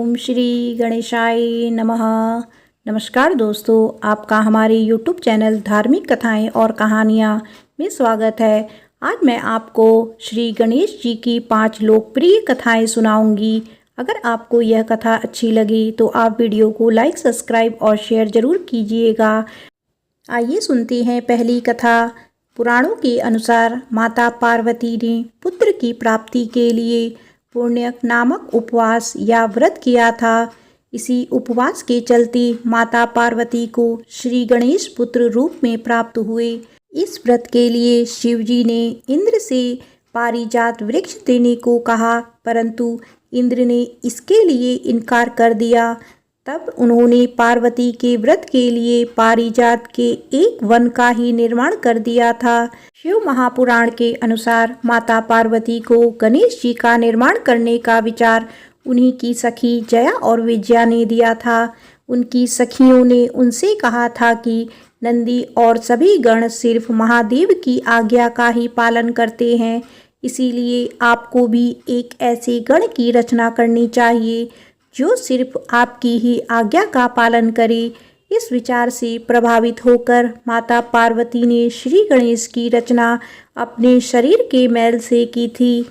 ओम श्री गणेशाय नमः। नमस्कार दोस्तों, आपका हमारे YouTube चैनल धार्मिक कथाएं और कहानियां में स्वागत है। आज मैं आपको श्री गणेश जी की 5 लोकप्रिय कथाएं सुनाऊंगी। अगर आपको यह कथा अच्छी लगी तो आप वीडियो को लाइक, सब्सक्राइब और शेयर ज़रूर कीजिएगा। आइए सुनते हैं पहली कथा। पुराणों के अनुसार माता पार्वती ने पुत्र की प्राप्ति के लिए पुण्यक नामक उपवास या व्रत किया था। इसी उपवास के चलते माता पार्वती को श्री गणेश पुत्र रूप में प्राप्त हुए। इस व्रत के लिए शिवजी ने इंद्र से पारिजात वृक्ष देने को कहा, परंतु इंद्र ने इसके लिए इनकार कर दिया। तब उन्होंने पार्वती के व्रत के लिए पारिजात के एक वन का ही निर्माण कर दिया था। शिव महापुराण के अनुसार माता पार्वती को गणेश जी का निर्माण करने का विचार उन्हीं की सखी जया और विजया ने दिया था। उनकी सखियों ने उनसे कहा था कि नंदी और सभी गण सिर्फ महादेव की आज्ञा का ही पालन करते हैं, इसीलिए आपको भी एक ऐसे गण की रचना करनी चाहिए जो सिर्फ आपकी ही आज्ञा का पालन करे। इस विचार से प्रभावित होकर माता पार्वती ने श्री गणेश की रचना अपने शरीर के मैल से की थी।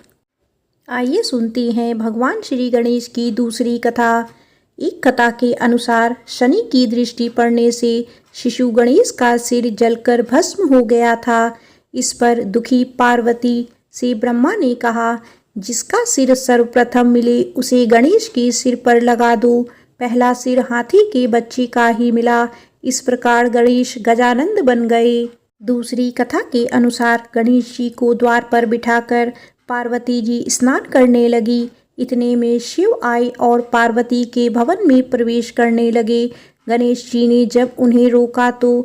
आइए सुनते हैं भगवान श्री गणेश की दूसरी कथा। एक कथा के अनुसार शनि की दृष्टि पड़ने से शिशु गणेश का सिर जलकर भस्म हो गया था। इस पर दुखी पार्वती से ब्रह्मा ने कहा, जिसका सिर सर्वप्रथम मिले उसे गणेश के सिर पर लगा दो। पहला सिर हाथी के बच्चे का ही मिला। इस प्रकार गणेश गजानंद बन गए। दूसरी कथा के अनुसार गणेश जी को द्वार पर बिठाकर पार्वती जी स्नान करने लगी। इतने में शिव आए और पार्वती के भवन में प्रवेश करने लगे। गणेश जी ने जब उन्हें रोका तो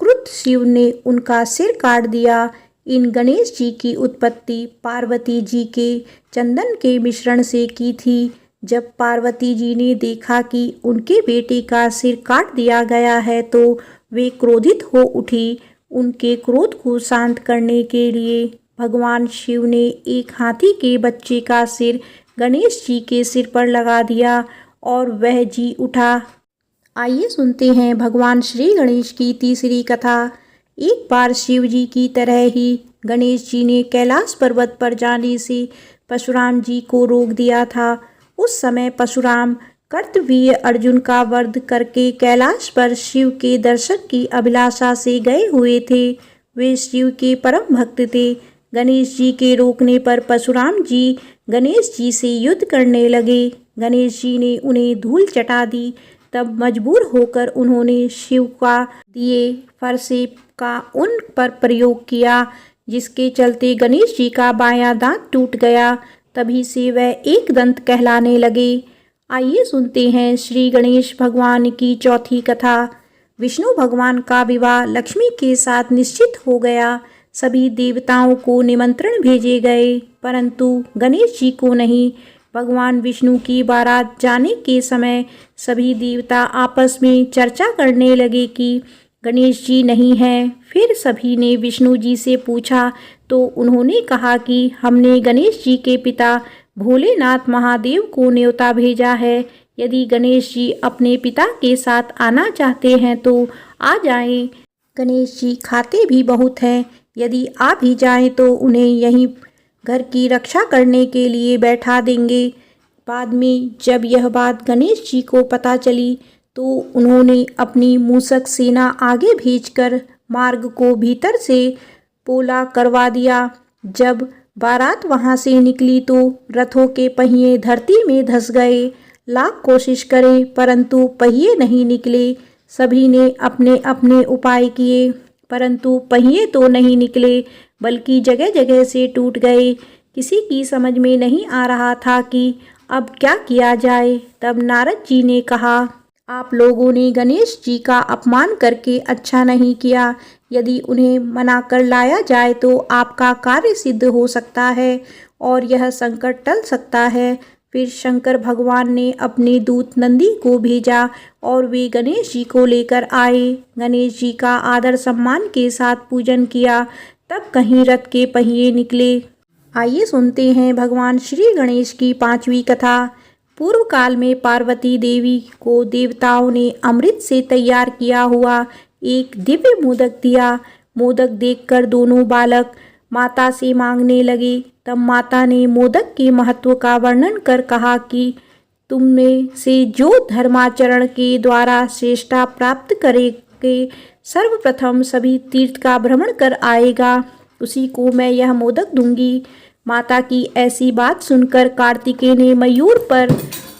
क्रुद्ध शिव ने उनका सिर काट दिया। इन गणेश जी की उत्पत्ति पार्वती जी के चंदन के मिश्रण से की थी। जब पार्वती जी ने देखा कि उनके बेटे का सिर काट दिया गया है तो वे क्रोधित हो उठी। उनके क्रोध को शांत करने के लिए भगवान शिव ने एक हाथी के बच्चे का सिर गणेश जी के सिर पर लगा दिया और वह जी उठा। आइए सुनते हैं भगवान श्री गणेश की तीसरी कथा। एक बार शिव जी की तरह ही गणेश जी ने कैलाश पर्वत पर जाने से परशुराम जी को रोक दिया था। उस समय परशुराम कर्तवीर्य अर्जुन का वध करके कैलाश पर शिव के दर्शन की अभिलाषा से गए हुए थे। वे शिव के परम भक्त थे। गणेश जी के रोकने पर परशुराम जी गणेश जी से युद्ध करने लगे। गणेश जी ने उन्हें धूल चटा दी। तब मजबूर होकर उन्होंने शिव का दिए फरसे का उन पर प्रयोग किया, जिसके चलते गणेश जी का बायां दांत टूट गया। तभी से वह एक दंत कहलाने लगे। आइए सुनते हैं श्री गणेश भगवान की चौथी कथा। विष्णु भगवान का विवाह लक्ष्मी के साथ निश्चित हो गया। सभी देवताओं को निमंत्रण भेजे गए, परंतु गणेश जी को नहीं। भगवान विष्णु की बारात जाने के समय सभी देवता आपस में चर्चा करने लगे कि गणेश जी नहीं हैं। फिर सभी ने विष्णु जी से पूछा तो उन्होंने कहा कि हमने गणेश जी के पिता भोलेनाथ महादेव को न्योता भेजा है। यदि गणेश जी अपने पिता के साथ आना चाहते हैं तो आ जाएं। गणेश जी खाते भी बहुत हैं। यदि आ भी जाएं तो उन्हें यहीं घर की रक्षा करने के लिए बैठा देंगे। बाद में जब यह बात गणेश जी को पता चली तो उन्होंने अपनी मूषक सेना आगे भेजकर मार्ग को भीतर से पोला करवा दिया। जब बारात वहां से निकली तो रथों के पहिए धरती में धंस गए। लाख कोशिश करे परंतु पहिए नहीं निकले। सभी ने अपने अपने उपाय किए, परंतु पहिए तो नहीं निकले, बल्कि जगह जगह से टूट गए। किसी की समझ में नहीं आ रहा था कि अब क्या किया जाए। तब नारद जी ने कहा, आप लोगों ने गणेश जी का अपमान करके अच्छा नहीं किया। यदि उन्हें मना कर लाया जाए तो आपका कार्य सिद्ध हो सकता है और यह संकट टल सकता है। फिर शंकर भगवान ने अपने दूत नंदी को भेजा और वे गणेश जी को लेकर आए। गणेश जी का आदर सम्मान के साथ पूजन किया, तब कहीं रथ के पहिए निकले। आइए सुनते हैं भगवान श्री गणेश की 5वीं कथा। पूर्व काल में पार्वती देवी को देवताओं ने अमृत से तैयार किया हुआ एक दिव्य मोदक दिया। मोदक देखकर दोनों बालक माता से मांगने लगे। तब माता ने मोदक के महत्व का वर्णन कर कहा कि तुम में से जो धर्माचरण के द्वारा श्रेष्ठता प्राप्त करेंगे, सर्वप्रथम सभी तीर्थ का भ्रमण कर आएगा, उसी को मैं यह मोदक दूंगी। माता की ऐसी बात सुनकर कार्तिकेय ने मयूर पर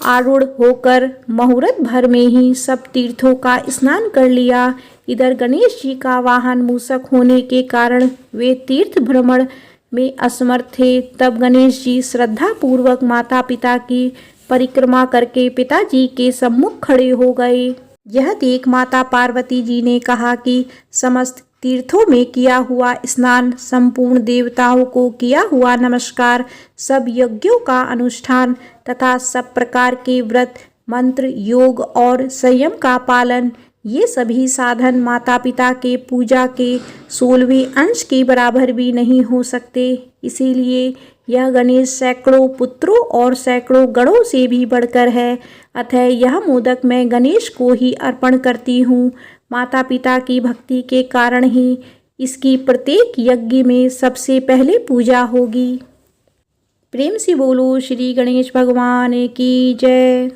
आरूढ़ होकर मुहूर्त भर में ही सब तीर्थों का स्नान कर लिया। इधर गणेश जी का वाहन मूषक होने के कारण वे तीर्थ भ्रमण में असमर्थ थे। तब गणेश जी श्रद्धा पूर्वक माता पिता की परिक्रमा करके पिताजी के सम्मुख खड़े हो गए। यह देख माता पार्वती जी ने कहा कि समस्त तीर्थों में किया हुआ स्नान, संपूर्ण देवताओं को किया हुआ नमस्कार, सब यज्ञों का अनुष्ठान तथा सब प्रकार के व्रत, मंत्र, योग और संयम का पालन, ये सभी साधन माता पिता के पूजा के 16वें अंश के बराबर भी नहीं हो सकते। इसीलिए यह गणेश सैकड़ों पुत्रों और सैकड़ों गणों से भी बढ़कर है। अतः यह मोदक मैं गणेश को ही अर्पण करती हूँ। माता पिता की भक्ति के कारण ही इसकी प्रत्येक यज्ञ में सबसे पहले पूजा होगी। प्रेम से बोलो श्री गणेश भगवान की जय।